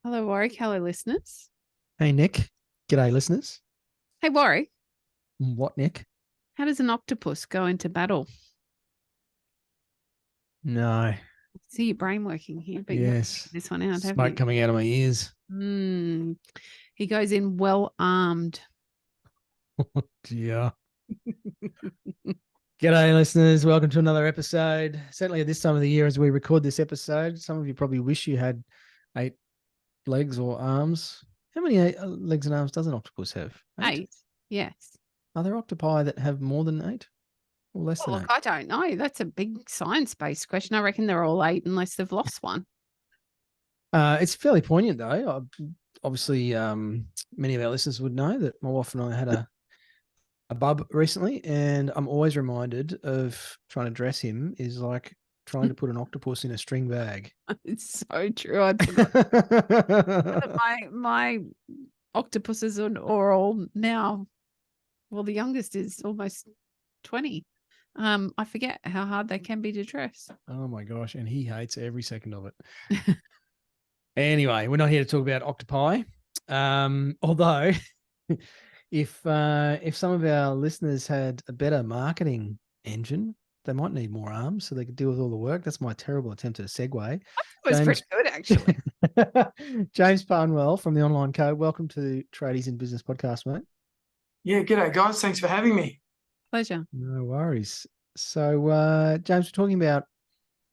Hello, Warwick. Hello, listeners. Hey, Nick. G'day, listeners. Hey, Warwick, What, Nick? how does an octopus go into battle? No. See your brain working here, but you haven't Yes. figured this one out, have Smoke you? coming out of my ears. Hmm. He goes in well armed. Yeah. G'day, listeners. Welcome to another episode. Certainly at this time of the year as we record this episode, some of you probably wish you had 8 legs or arms. How many legs and arms does an octopus have? 8? 8. Yes. Are there octopi that have more than 8 or less Well, than look, 8? I don't know. That's a big science-based question. I reckon they're all 8 unless they've lost one. It's fairly poignant, though. Obviously, many of our listeners would know that my wife and I had a bub recently, and I'm always reminded of trying to dress him is like trying to put an octopus in a string bag. It's so true. I'd forgot that my octopuses are all now. Well, the youngest is almost 20. I forget how hard they can be to dress. Oh my gosh, and he hates every second of it. Anyway, we're not here to talk about octopi. Although if some of our listeners had a better marketing engine, they might need more arms so they could deal with all the work. That's my terrible attempt at a segue. It was pretty good, actually. James Barnwell from the Online Code. Welcome to Tradies in Business podcast, mate. Yeah, g'day guys. Thanks for having me. Pleasure. No worries. So, James, we're talking about,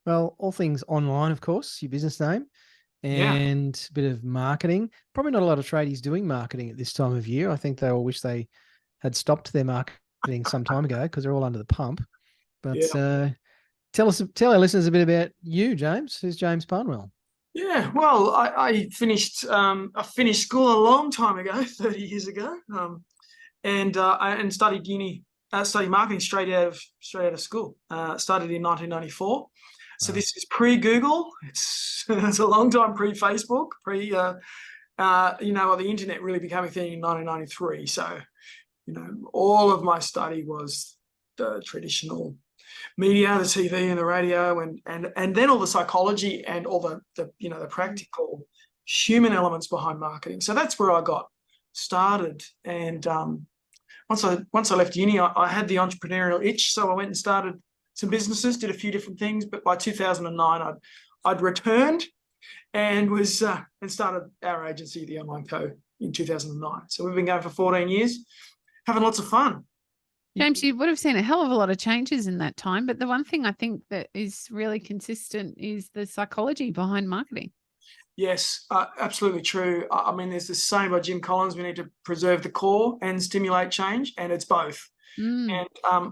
well, all things online, of course, your business name, and a bit of marketing. Probably not a lot of tradies doing marketing at this time of year. I think they all wish they had stopped their marketing some time ago because they're all under the pump. But tell our listeners a bit about you, James. Who's James Barnwell? Yeah, well, I finished school a long time ago, 30 years ago, and studied marketing straight out of school. Started in 1994. So this is pre-Google. It's a long time pre-Facebook, the internet really became a thing in 1993. So, all of my study was the traditional media, the TV and the radio, and then all the psychology and all the practical human elements behind marketing. So that's where I got started. And once I left uni, I had the entrepreneurial itch, so I went and started some businesses, did a few different things. But by 2009, I'd returned and started our agency, the Online Co, in 2009. So we've been going for 14 years, having lots of fun. James, you would have seen a hell of a lot of changes in that time, but the one thing I think that is really consistent is the psychology behind marketing. Yes, absolutely true. I mean, there's this saying by Jim Collins, we need to preserve the core and stimulate change, and it's both. And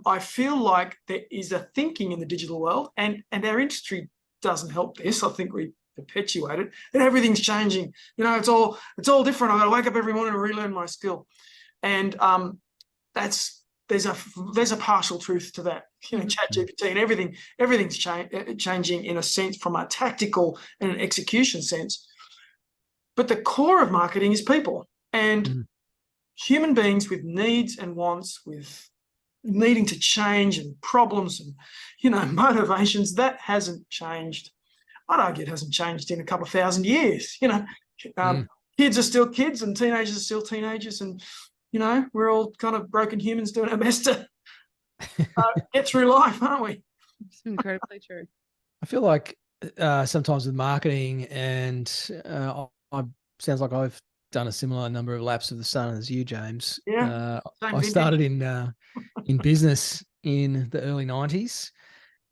I feel like there is a thinking in the digital world, and our industry doesn't help this. I think we perpetuate it, and everything's changing. It's all different. I've got to wake up every morning and relearn my skill. And there's a partial truth to that. ChatGPT and everything's changing in a sense from a tactical and an execution sense. But the core of marketing is people and human beings with needs and wants, with needing to change and problems and motivations. That hasn't changed. I'd argue it hasn't changed in a couple of thousand years. Kids are still kids and teenagers are still teenagers, and we're all kind of broken humans doing our best to get through life, aren't we? It's incredibly true. I feel like sometimes with marketing, and I sounds like I've done a similar number of laps of the sun as you, James. Yeah, I started in business in the early 90s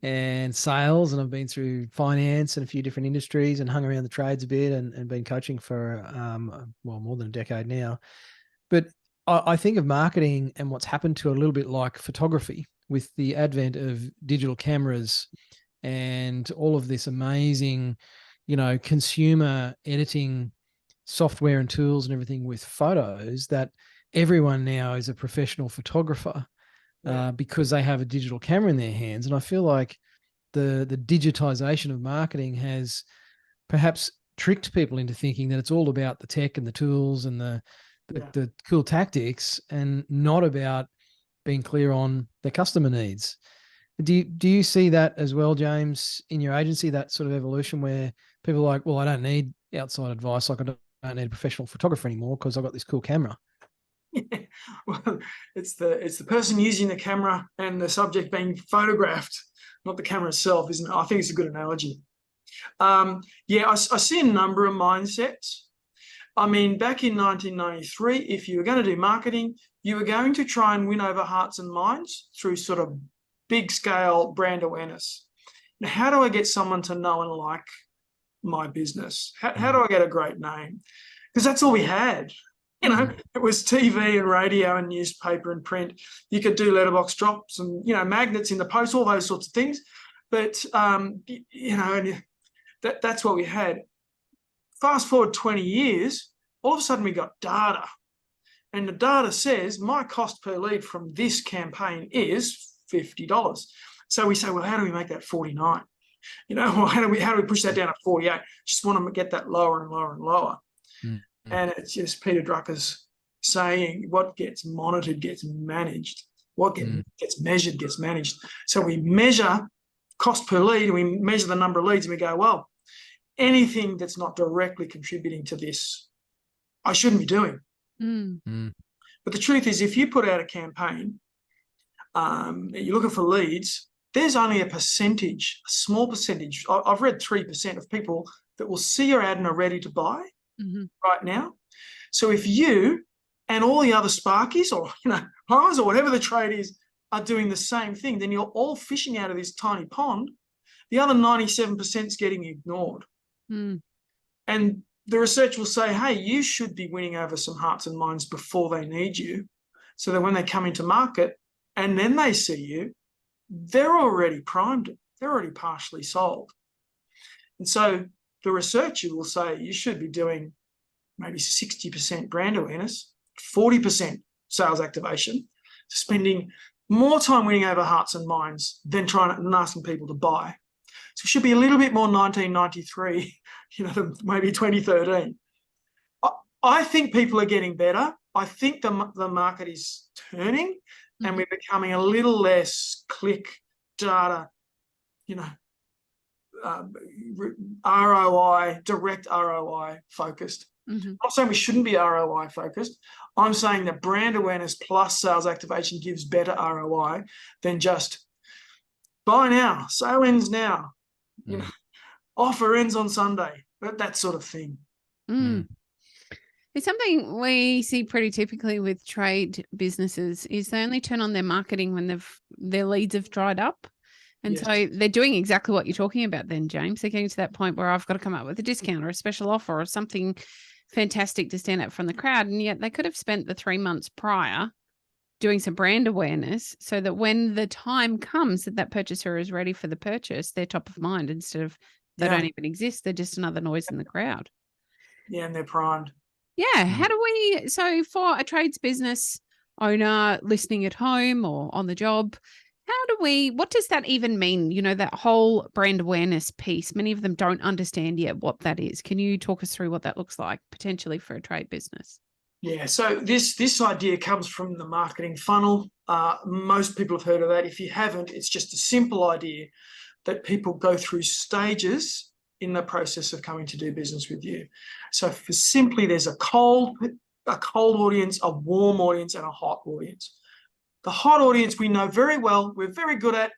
and sales, and I've been through finance and a few different industries and hung around the trades a bit and been coaching for, more than a decade now. But I think of marketing and what's happened to a little bit like photography with the advent of digital cameras and all of this amazing, consumer editing software and tools and everything with photos, that everyone now is a professional photographer because they have a digital camera in their hands. And I feel like the digitization of marketing has perhaps tricked people into thinking that it's all about the tech and the tools and the cool tactics and not about being clear on the customer needs. Do you see that as well, James, in your agency, that sort of evolution where people are like, well, I don't need outside advice. Like I don't need a professional photographer anymore because I've got this cool camera. Yeah. Well, it's the person using the camera and the subject being photographed, not the camera itself, isn't it? I think it's a good analogy. Yeah, I see a number of mindsets. I mean, back in 1993, if you were going to do marketing, you were going to try and win over hearts and minds through sort of big scale brand awareness. Now, how do I get someone to know and like my business? How do I get a great name? Because that's all we had. You know, it was TV and radio and newspaper and print. You could do letterbox drops and, you know, magnets in the post, all those sorts of things. But, you know, and that's what we had. Fast forward 20 years, all of a sudden we got data. And the data says my cost per lead from this campaign is $50. So we say, well, how do we make that 49? You know, well, how do we push that down to 48? Just want to get that lower and lower and lower. And it's just Peter Drucker's saying what gets monitored gets managed. What gets measured gets managed. So we measure cost per lead and we measure the number of leads and we go, well, anything that's not directly contributing to this, I shouldn't be doing. But the truth is, if you put out a campaign, you're looking for leads, there's only a percentage, a small percentage. I've read 3% of people that will see your ad and are ready to buy right now. So if you and all the other Sparkies or, you know, plumbers or whatever the trade is are doing the same thing, then you're all fishing out of this tiny pond. The other 97% is getting ignored. And the research will say, hey, you should be winning over some hearts and minds before they need you, so that when they come into market and then they see you, they're already primed. They're already partially sold. And so the researcher will say you should be doing maybe 60% brand awareness, 40% sales activation, spending more time winning over hearts and minds than trying and asking people to buy. So it should be a little bit more 1993, you know, than maybe 2013. I think people are getting better. I think the market is turning and we're becoming a little less click data, you know, ROI, direct ROI focused. I'm not saying we shouldn't be ROI focused. I'm saying that brand awareness plus sales activation gives better ROI than just buy now, sale ends now, you know, offer ends on Sunday, that sort of thing. It's something we see pretty typically with trade businesses is they only turn on their marketing when their leads have dried up. And so they're doing exactly what you're talking about then, James. They're getting to that point where I've got to come up with a discount or a special offer or something fantastic to stand out from the crowd. And yet they could have spent the 3 months prior doing some brand awareness so that when the time comes that purchaser is ready for the purchase, they're top of mind instead of they don't even exist. They're just another noise in the crowd. Yeah, and they're primed. Yeah. How do we, so for a trades business owner listening at home or on the job, what does that even mean? You know, that whole brand awareness piece, many of them don't understand yet what that is. Can you talk us through what that looks like potentially for a trade business? Yeah, so this idea comes from the marketing funnel. Most people have heard of that. If you haven't, it's just a simple idea that people go through stages in the process of coming to do business with you. So for simply, there's a cold audience, a warm audience, and a hot audience. The hot audience we know very well, we're very good at.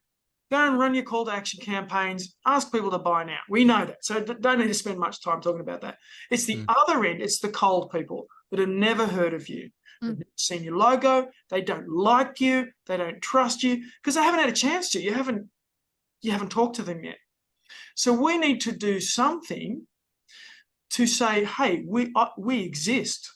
Go and run your call to action campaigns, ask people to buy now. We know that, so don't need to spend much time talking about that. It's the other end, it's the cold people that have never heard of you. They've never seen your logo, they don't like you, they don't trust you, because they haven't had a chance to. You haven't talked to them yet. So we need to do something to say, hey, we exist.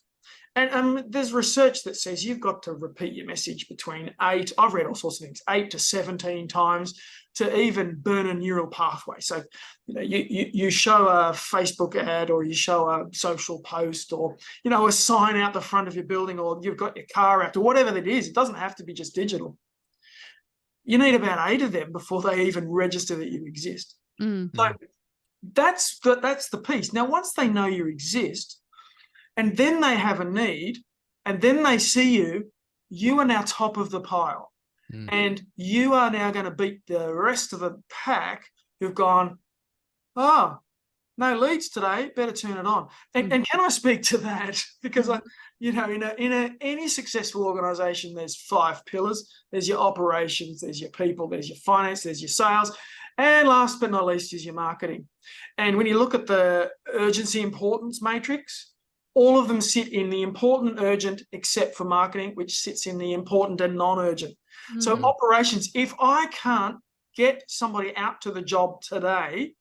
And there's research that says you've got to repeat your message between 8, I've read all sorts of things, 8 to 17 times to even burn a neural pathway. So, you know, you show a Facebook ad or you show a social post or, you know, a sign out the front of your building or you've got your car out or whatever it is. It doesn't have to be just digital. You need about 8 of them before they even register that you exist. So that's the piece. Now, once they know you exist, and then they have a need, and then they see you are now top of the pile. And you are now going to beat the rest of the pack who've gone, oh, No leads today, better turn it on. And can I speak to that? Because any successful organization, there's 5 pillars. There's your operations, there's your people, there's your finance, there's your sales, and last but not least is your marketing. And when you look at the urgency importance matrix, all of them sit in the important, urgent, except for marketing, which sits in the important and non-urgent. So operations, if I can't get somebody out to the job today,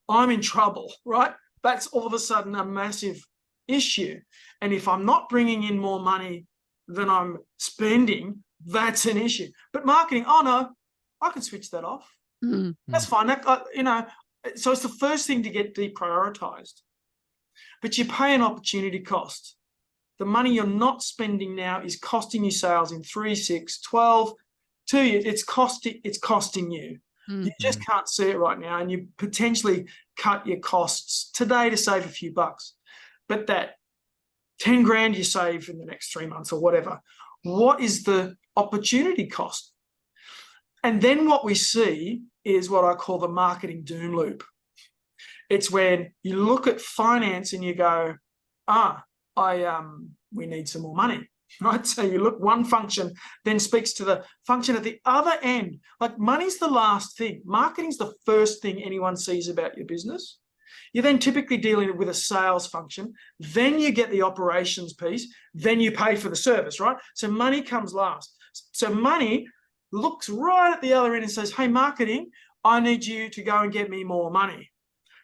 I'm in trouble, right? That's all of a sudden a massive issue. And if I'm not bringing in more money than I'm spending, that's an issue. But marketing, oh no, I can switch that off. That's fine. So it's the first thing to get deprioritized. But you pay an opportunity cost. The money you're not spending now is costing you sales in 3, 6, 12, 2 years. It's costing you. You just can't see it right now, and you potentially cut your costs today to save a few bucks. But that 10 grand you save in the next 3 months or whatever, what is the opportunity cost? And then what we see is what I call the marketing doom loop. It's when you look at finance and you go, we need some more money. Right, so you look, one function then speaks to the function at the other end. Like money's the last thing. Marketing's the first thing anyone sees about your business. You're then typically dealing with a sales function. Then you get the operations piece. Then you pay for the service, right? So money comes last. So money looks right at the other end and says, hey, marketing, I need you to go and get me more money,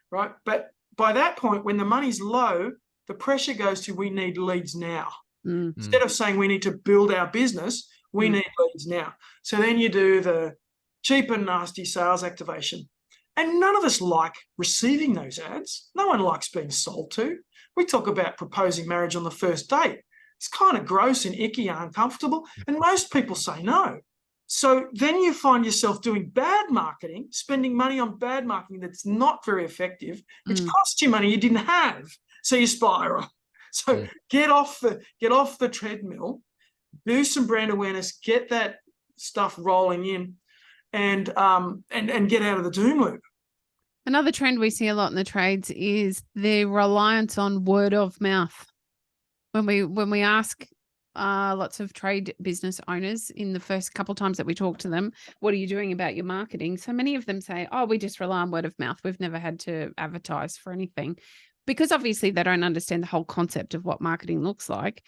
right? But by that point, when the money's low, the pressure goes to we need leads now. Instead of saying we need to build our business, we need leads now. So then you do the cheap and nasty sales activation. And none of us like receiving those ads. No one likes being sold to. We talk about proposing marriage on the first date. It's kind of gross and icky and uncomfortable. And most people say no. So then you find yourself doing bad marketing, spending money on bad marketing that's not very effective, which costs you money you didn't have. So you spiral. So get off the treadmill, do some brand awareness, get that stuff rolling in, and get out of the doom loop. Another trend we see a lot in the trades is the reliance on word of mouth. When we ask lots of trade business owners in the first couple of times that we talk to them, what are you doing about your marketing? So many of them say, oh, we just rely on word of mouth. We've never had to advertise for anything. Because obviously they don't understand the whole concept of what marketing looks like.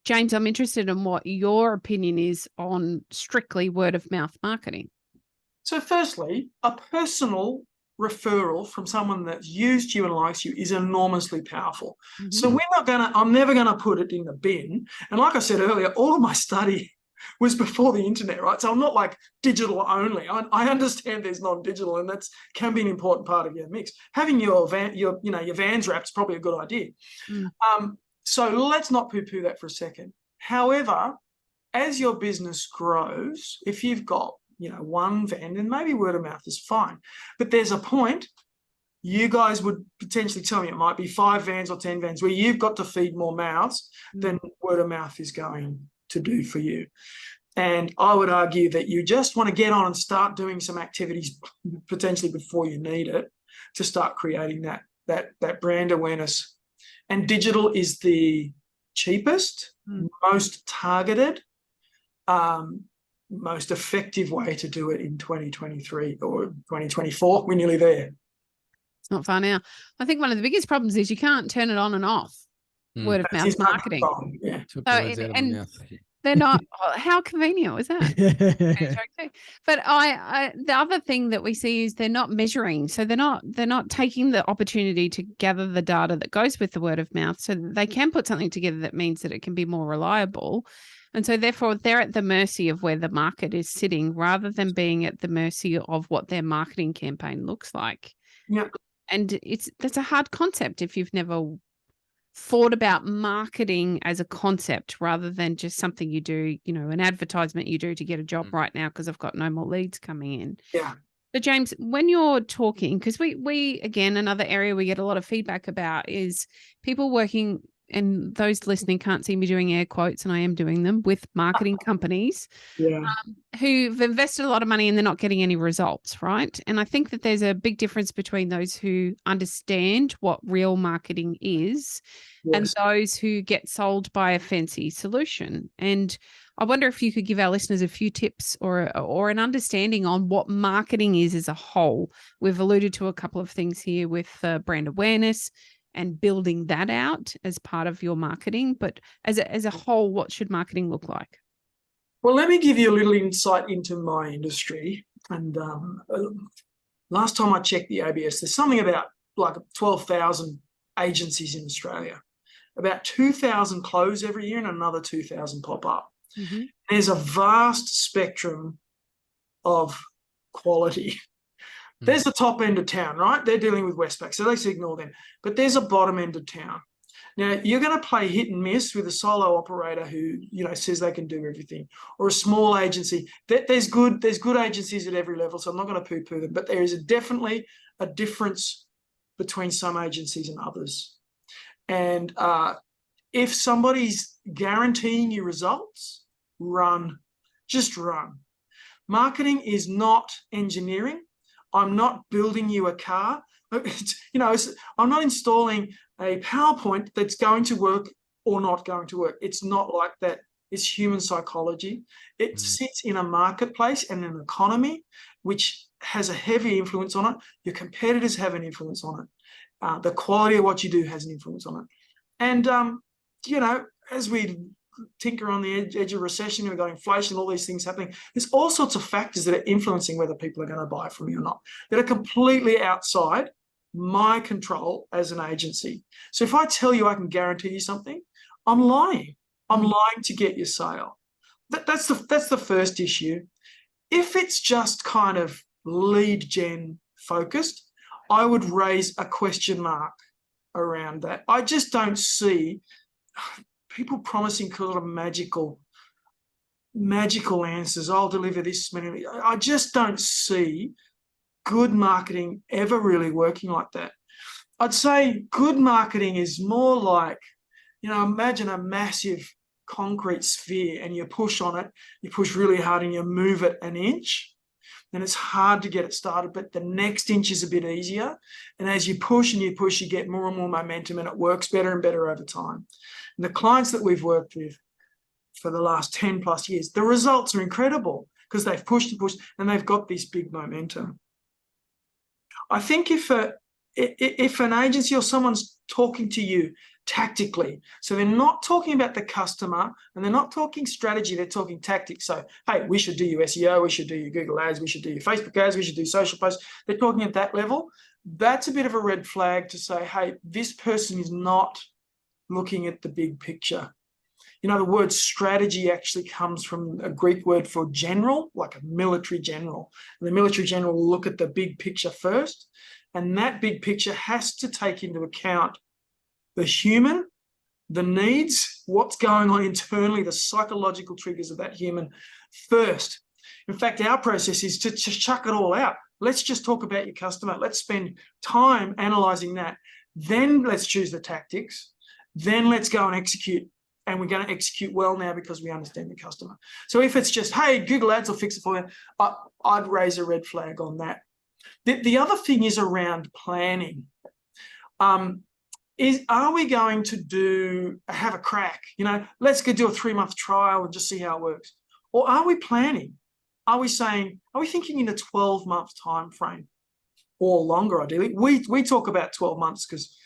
James, I'm interested in what your opinion is on strictly word of mouth marketing. So firstly, a personal referral from someone that's used you and likes you is enormously powerful. So I'm never going to put it in the bin. And like I said earlier, all of my study was before the internet, right? So I'm not like digital only. I understand there's non-digital, and that can be an important part of your mix. Having your Vans wrapped is probably a good idea. So let's not poo-poo that for a second. However, as your business grows, if you've got one van, then maybe word of mouth is fine. But there's a point, you guys would potentially tell me it might be 5 vans or 10 vans where you've got to feed more mouths than word of mouth is going to do for you. And I would argue that you just want to get on and start doing some activities potentially before you need it to start creating that brand awareness. And digital is the cheapest, most targeted, most effective way to do it in 2023 or 2024. We're nearly there. It's not far now. I think one of the biggest problems is you can't turn it on and off. Word of mouth marketing. Yeah. So, and they're not. How convenient was that? But the other thing that we see is they're not measuring. So they're not taking the opportunity to gather the data that goes with the word of mouth, so that they can put something together that means that it can be more reliable. And so therefore they're at the mercy of where the market is sitting, rather than being at the mercy of what their marketing campaign looks like. Yeah. And that's a hard concept if you've never thought about marketing as a concept rather than just something you do, an advertisement you do to get a job right now because I've got no more leads coming in. Yeah. But James, when you're talking, because we again, another area we get a lot of feedback about is people working and those listening can't see me doing air quotes, and I am doing them, with marketing companies who've invested a lot of money and they're not getting any results, right? And I think that there's a big difference between those who understand what real marketing is and those who get sold by a fancy solution. And I wonder if you could give our listeners a few tips or an understanding on what marketing is as a whole. We've alluded to a couple of things here with brand awareness and building that out as part of your marketing. But as a whole, what should marketing look like? Well, let me give you a little insight into my industry. And last time I checked the ABS, there's something about like 12,000 agencies in Australia. About 2,000 close every year and another 2,000 pop up. Mm-hmm. There's a vast spectrum of quality. There's the top end of town, right? They're dealing with Westpac, so let's ignore them. But there's a bottom end of town. Now, you're going to play hit and miss with a solo operator who, says they can do everything, or a small agency. There's good agencies at every level, so I'm not going to poo-poo them. But there is definitely a difference between some agencies and others. And if somebody's guaranteeing you results, just run. Marketing is not engineering. I'm not building you a car. I'm not installing a PowerPoint that's going to work or not going to work. It's not like that. It's human psychology. It sits in a marketplace and an economy which has a heavy influence on it. Your competitors have an influence on it. The quality of what you do has an influence on it. And, as we tinker on the edge of recession, we've got inflation, all these things happening. There's all sorts of factors that are influencing whether people are going to buy from you or not, that are completely outside my control as an agency. So if I tell you I can guarantee you something, I'm lying. I'm lying to get your sale. That's the first issue. If it's just kind of lead gen focused, I would raise a question mark around that. I just don't see people promising sort of magical answers. I'll deliver this many. I just don't see good marketing ever really working like that. I'd say good marketing is more like, imagine a massive concrete sphere and you push on it, you push really hard and you move it an inch. And it's hard to get it started, but the next inch is a bit easier. And as you push and you push, you get more and more momentum and it works better and better over time. And the clients that we've worked with for the last 10 plus years, the results are incredible because they've pushed and pushed and they've got this big momentum. I think if an agency or someone's talking to you tactically, so they're not talking about the customer and they're not talking strategy, they're talking tactics. So, hey, we should do your SEO, we should do your Google ads, we should do your Facebook ads, we should do social posts. They're talking at that level. That's a bit of a red flag to say, hey, this person is not looking at the big picture. The word strategy actually comes from a Greek word for general, like a military general. And the military general will look at the big picture first. And that big picture has to take into account the human, the needs, what's going on internally, the psychological triggers of that human first. In fact, our process is to chuck it all out. Let's just talk about your customer. Let's spend time analysing that. Then let's choose the tactics. Then let's go and execute. And we're going to execute well now because we understand the customer. So if it's just, hey, Google Ads will fix it for you, I'd raise a red flag on that. The other thing is around planning. Are we going to have a crack? Let's go do a 3-month trial and just see how it works. Or are we planning? Are we thinking in a 12-month time frame or longer, ideally? We talk about 12 months because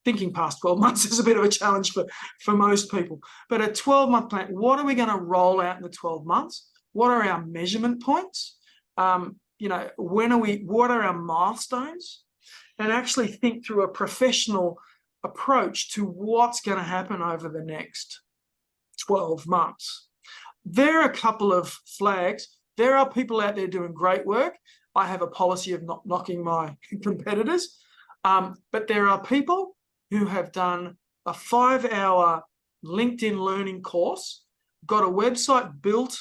thinking past 12 months is a bit of a challenge for most people. But a 12-month plan, what are we going to roll out in the 12 months? What are our measurement points? What are our milestones? And actually think through a professional approach to what's going to happen over the next 12 months. There are a couple of flags. There are people out there doing great work. I have a policy of not knocking my competitors. But there are people who have done a 5-hour LinkedIn learning course, got a website built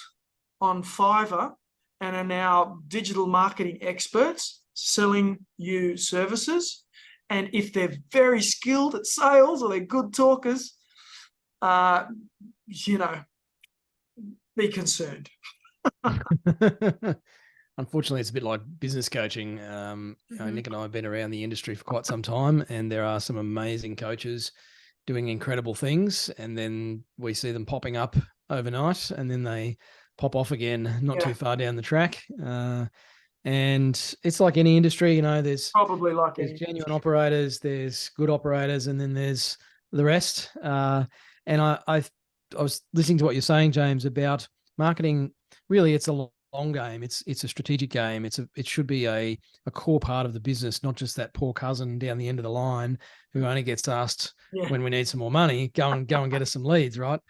on Fiverr, and are now digital marketing experts selling you services. And if they're very skilled at sales or they're good talkers, you know, be concerned. Unfortunately, it's a bit like business coaching. You know, Nic and I have been around the industry for quite some time, and there are some amazing coaches doing incredible things, and then we see them popping up overnight, and then they pop off again not too far down the track. And it's like any industry, you know, there's Probably like there's any genuine operators, there's good operators, and then there's the rest. And I was listening to what you're saying, James, about marketing. Really, it's a long game. It's a strategic game. It should be a core part of the business, not just that poor cousin down the end of the line who only gets asked when we need some more money, go and get us some leads, right?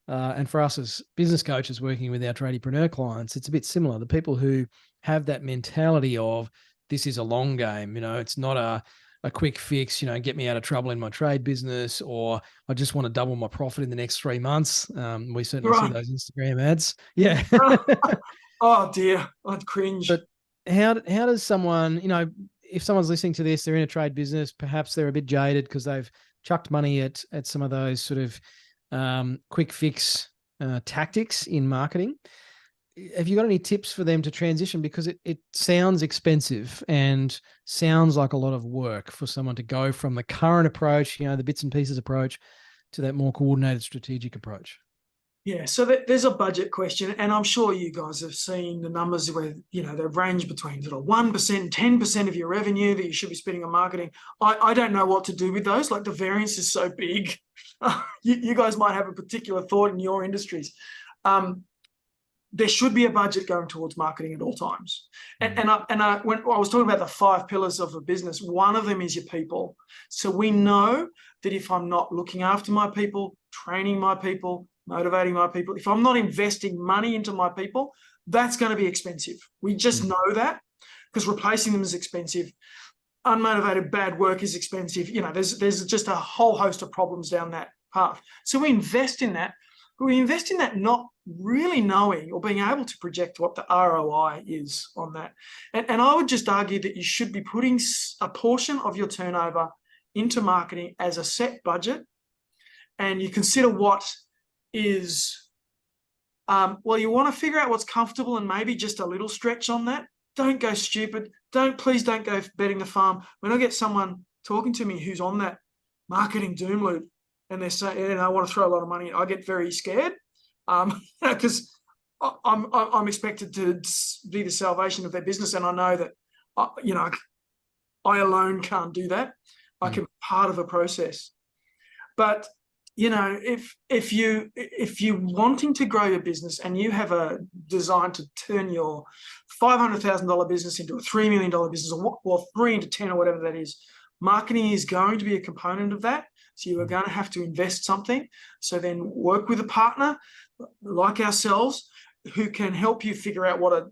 And for us as business coaches working with our tradiepreneur clients, it's a bit similar. The people who have that mentality of this is a long game, you know, it's not a quick fix, you know, get me out of trouble in my trade business, or I just want to double my profit in the next 3 months. We certainly see those Instagram ads. Yeah. Oh dear, I'd cringe. But how does someone, you know, if someone's listening to this, they're in a trade business, perhaps they're a bit jaded because they've chucked money at some of those sort of quick fix tactics in marketing. Have you got any tips for them to transition? Because it sounds expensive and sounds like a lot of work for someone to go from the current approach, you know, the bits and pieces approach, to that more coordinated strategic approach. Yeah, so there's a budget question, and I'm sure you guys have seen the numbers where, you know, they range between sort of 1%, 10% of your revenue that you should be spending on marketing. I don't know what to do with those. Like, the variance is so big. You guys might have a particular thought in your industries. There should be a budget going towards marketing at all times. And when I was talking about the 5 pillars of a business, one of them is your people. So we know that if I'm not looking after my people, training my people, motivating my people, if I'm not investing money into my people, that's going to be expensive. We just know that, because replacing them is expensive. Unmotivated bad work is expensive. You know, there's just a whole host of problems down that path. So we invest in that. We invest in that not really knowing or being able to project what the ROI is on that. And I would just argue that you should be putting a portion of your turnover into marketing as a set budget, and you consider what is, well, you want to figure out what's comfortable and maybe just a little stretch on that. Don't go stupid. Please don't go betting the farm. When I get someone talking to me who's on that marketing doom loop and they're saying, I want to throw a lot of money, I get very scared, because I'm expected to be the salvation of their business, and I know that, you know, I alone can't do that. I can be part of a process. But you know, if you wanting to grow your business and you have a design to turn your $500,000 business into a $3 million business, or 3 into 10 or whatever that is, marketing is going to be a component of that. So you are going to have to invest something. So then work with a partner like ourselves who can help you figure out what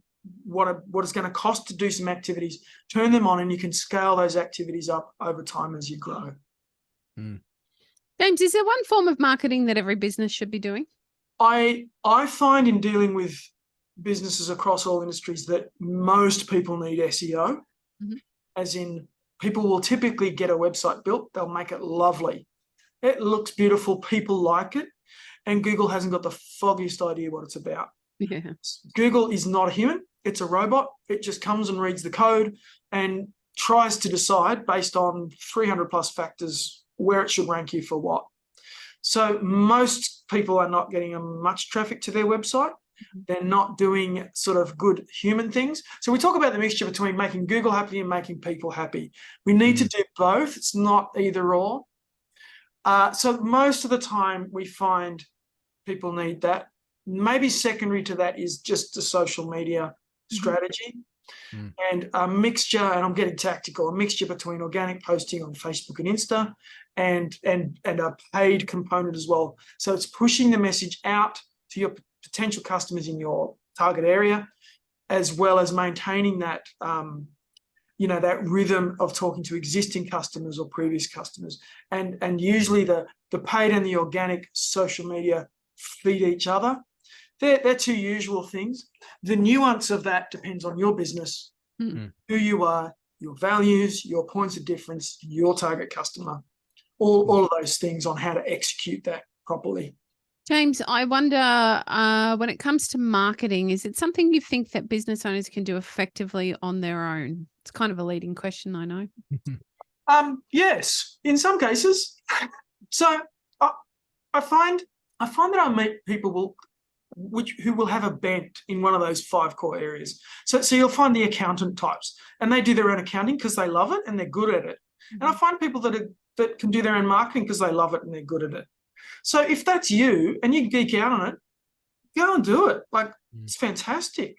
it's going to cost to do some activities, turn them on, and you can scale those activities up over time as you grow. James, is there one form of marketing that every business should be doing? I find in dealing with businesses across all industries that most people need SEO, as in people will typically get a website built, they'll make it lovely. It looks beautiful, people like it, and Google hasn't got the foggiest idea what it's about. Yeah. Google is not a human, it's a robot. It just comes and reads the code and tries to decide based on 300 plus factors where it should rank you for what. So most people are not getting much traffic to their website. They're not doing sort of good human things. So we talk about the mixture between making Google happy and making people happy. We need to do both. It's not either or. So most of the time we find people need that. Maybe secondary to that is just a social media strategy. And a mixture, and I'm getting tactical, a mixture between organic posting on Facebook and Insta and a paid component as well. So it's pushing the message out to your potential customers in your target area, as well as maintaining that, you know, that rhythm of talking to existing customers or previous customers. And usually the paid and the organic social media feed each other. They're two usual things. The nuance of that depends on your business, who you are, your values, your points of difference, your target customer, all of those things on how to execute that properly. James, I wonder, when it comes to marketing, is it something you think that business owners can do effectively on their own? It's kind of a leading question, I know. Yes, in some cases. So I find that I meet people who will have a bent in one of those 5 core areas. So you'll find the accountant types, and they do their own accounting because they love it and they're good at it. Mm-hmm. And I find people that can do their own marketing because they love it and they're good at it. So if that's you and you geek out on it, go and do it. Like, it's fantastic.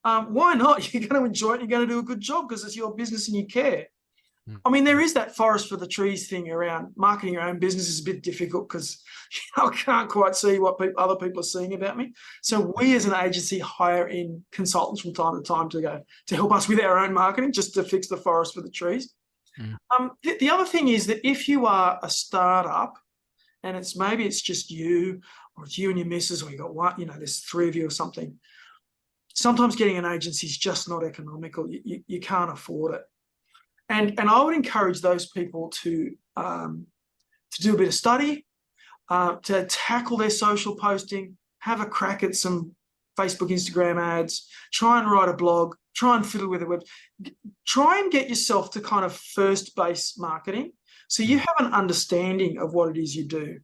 Why not? You're going to enjoy it. You're going to do a good job because it's your business and you care. I mean, there is that forest for the trees thing around marketing your own business is a bit difficult because I can't quite see what other people are seeing about me. So we as an agency hire in consultants from time to time to help us with our own marketing, just to fix the forest for the trees. The other thing is that if you are a startup and maybe it's just you, or it's you and your missus, or you got one, there's 3 of you or something, sometimes getting an agency is just not economical. You can't afford it. And I would encourage those people to do a bit of study, to tackle their social posting, have a crack at some Facebook, Instagram ads, try and write a blog, try and fiddle with a web, try and get yourself to kind of first base marketing so you have an understanding of what it is you do.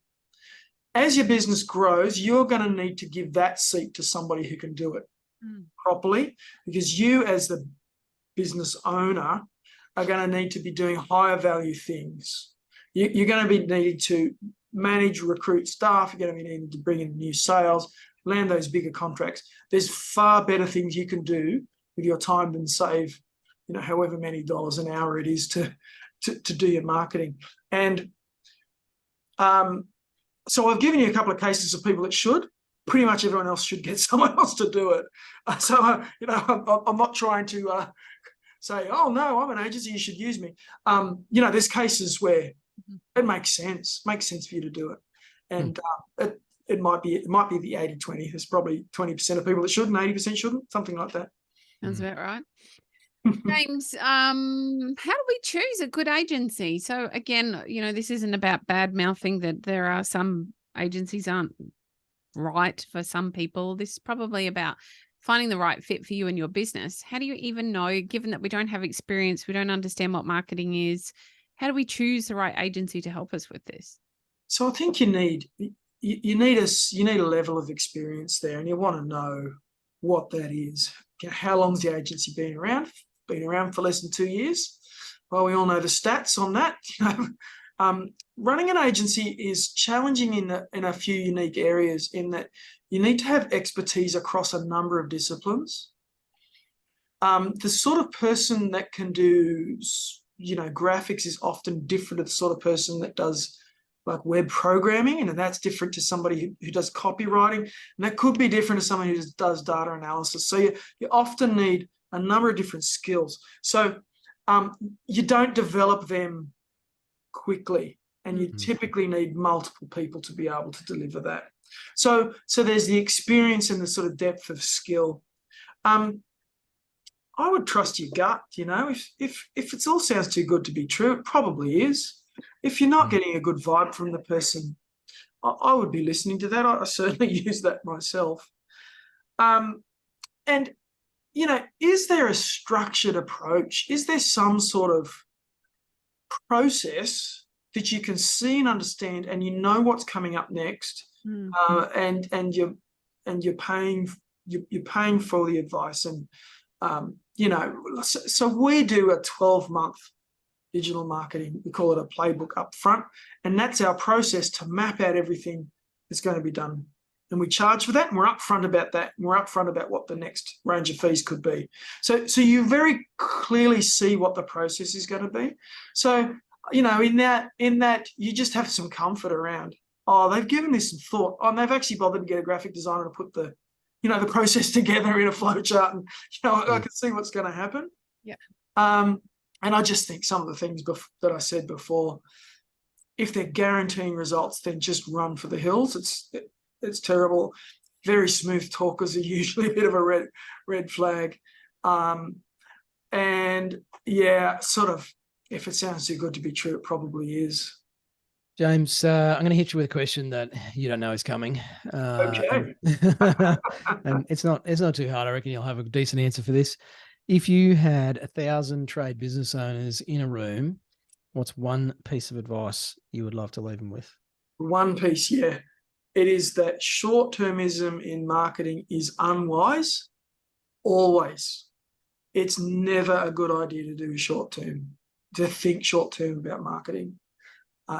As your business grows, you're going to need to give that seat to somebody who can do it properly, because you as the business owner are going to need to be doing higher value things. You're going to be needing to manage, recruit staff. You're going to be needing to bring in new sales, land those bigger contracts. There's far better things you can do with your time than save, however many dollars an hour it is to do your marketing. And so I've given you a couple of cases of people that should. Pretty much everyone else should get someone else to do it. So I'm not trying to say, oh no, I'm an agency, you should use me. There's cases where it makes sense for you to do it. And it might be the 80-20. There's probably 20% of people that should and 80% shouldn't, something like that. Sounds about right. James, how do we choose a good agency? So again, this isn't about bad mouthing that there are some agencies aren't right for some people. This is probably about finding the right fit for you and your business. How do you even know, given that we don't have experience, we don't understand what marketing is, how do we choose the right agency to help us with this? So I think you need a level of experience there, and you want to know what that is. How long's the agency been around? Been around for less than 2 years? Well, we all know the stats on that. Running an agency is challenging in a few unique areas, in that you need to have expertise across a number of disciplines. The sort of person that can do, graphics is often different to the sort of person that does like web programming, and that's different to somebody who does copywriting, and that could be different to somebody who does data analysis. So you often need a number of different skills. So you don't develop them quickly, and you typically need multiple people to be able to deliver that. So there's the experience and the sort of depth of skill. I would trust your gut. If it all sounds too good to be true, it probably is. If you're not getting a good vibe from the person, I would be listening to that. I certainly use that myself. And is there a structured approach? Is there some sort of process that you can see and understand, and what's coming up next, and you're paying for the advice, and so we do a 12-month digital marketing. We call it a playbook up front, and that's our process to map out everything that's going to be done. And we charge for that, and we're upfront about that. And we're upfront about what the next range of fees could be. So you very clearly see what the process is going to be. So, in that you just have some comfort around, they've given this some thought, and they've actually bothered to get a graphic designer to put the process together in a flow chart, and, I can see what's going to happen. Yeah. And I just think some of the things that I said before, if they're guaranteeing results, then just run for the hills. It's terrible. Very smooth talkers are usually a bit of a red flag. And yeah, sort of, if it sounds too good to be true, it probably is. James, I'm going to hit you with a question that you don't know is coming. Okay. And it's not too hard. I reckon you'll have a decent answer for this. If you had 1,000 trade business owners in a room, what's one piece of advice you would love to leave them with? One piece, yeah. It is that short-termism in marketing is unwise, always. It's never a good idea to do short-term, to think short-term about marketing.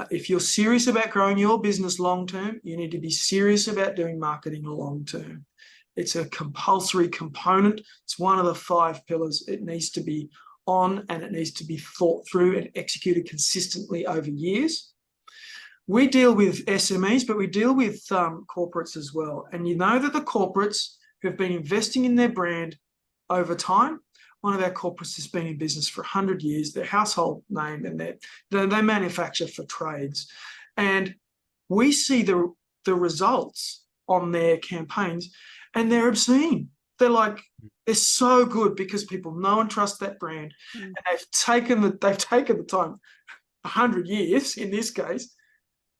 If you're serious about growing your business long-term, you need to be serious about doing marketing long-term. It's a compulsory component. It's one of the 5 pillars. It needs to be on, and it needs to be thought through and executed consistently over years. We deal with SMEs, but we deal with corporates as well. And you know that the corporates who have been investing in their brand over time, one of our corporates has been in business for 100 years, their household name, and they manufacture for trades. And we see the results on their campaigns, and they're obscene. They're so good because people know and trust that brand, and they've taken the time, 100 years in this case,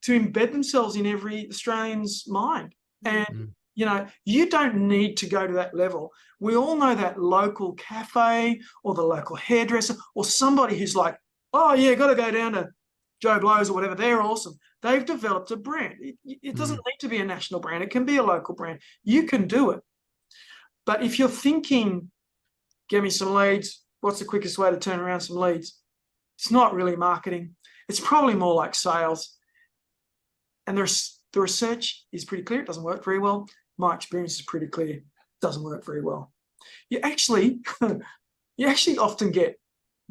to embed themselves in every Australian's mind. And you don't need to go to that level. We all know that local cafe or the local hairdresser or somebody who's like, oh yeah, got to go down to Joe Blow's or whatever. They're awesome. They've developed a brand. It doesn't need to be a national brand. It can be a local brand. You can do it. But if you're thinking, get me some leads, what's the quickest way to turn around some leads? It's not really marketing. It's probably more like sales. And the research is pretty clear. It doesn't work very well. My experience is pretty clear. It doesn't work very well. You actually often get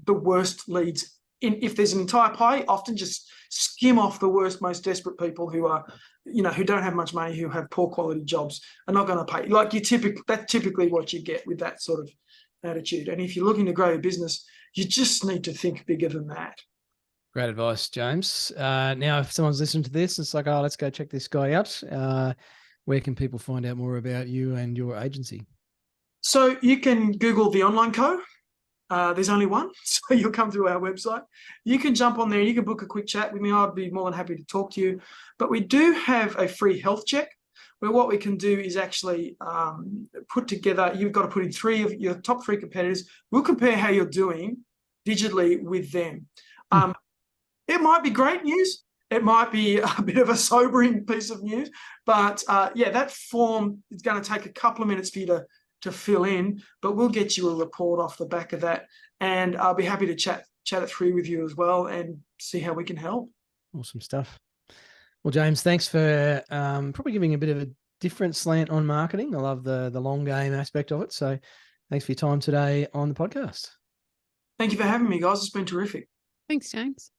the worst leads. If there's an entire pie, often just skim off the worst, most desperate people who are, who don't have much money, who have poor quality jobs, are not going to pay. That's typically what you get with that sort of attitude. And if you're looking to grow your business, you just need to think bigger than that. Great advice, James. Now, if someone's listening to this, it's like, oh, let's go check this guy out. Where can people find out more about you and your agency? So you can Google The Online Co. There's only one, so you'll come through our website. You can jump on there. You can book a quick chat with me. I'd be more than happy to talk to you. But we do have a free health check where what we can do is actually put together, you've got to put in 3 of your top 3 competitors. We'll compare how you're doing digitally with them. It might be great news. It might be a bit of a sobering piece of news. But that form is going to take a couple of minutes for you to fill in, but we'll get you a report off the back of that. And I'll be happy to chat it through with you as well and see how we can help. Awesome stuff. Well, James, thanks for probably giving a bit of a different slant on marketing. I love the long game aspect of it. So thanks for your time today on the podcast. Thank you for having me, guys. It's been terrific. Thanks, James.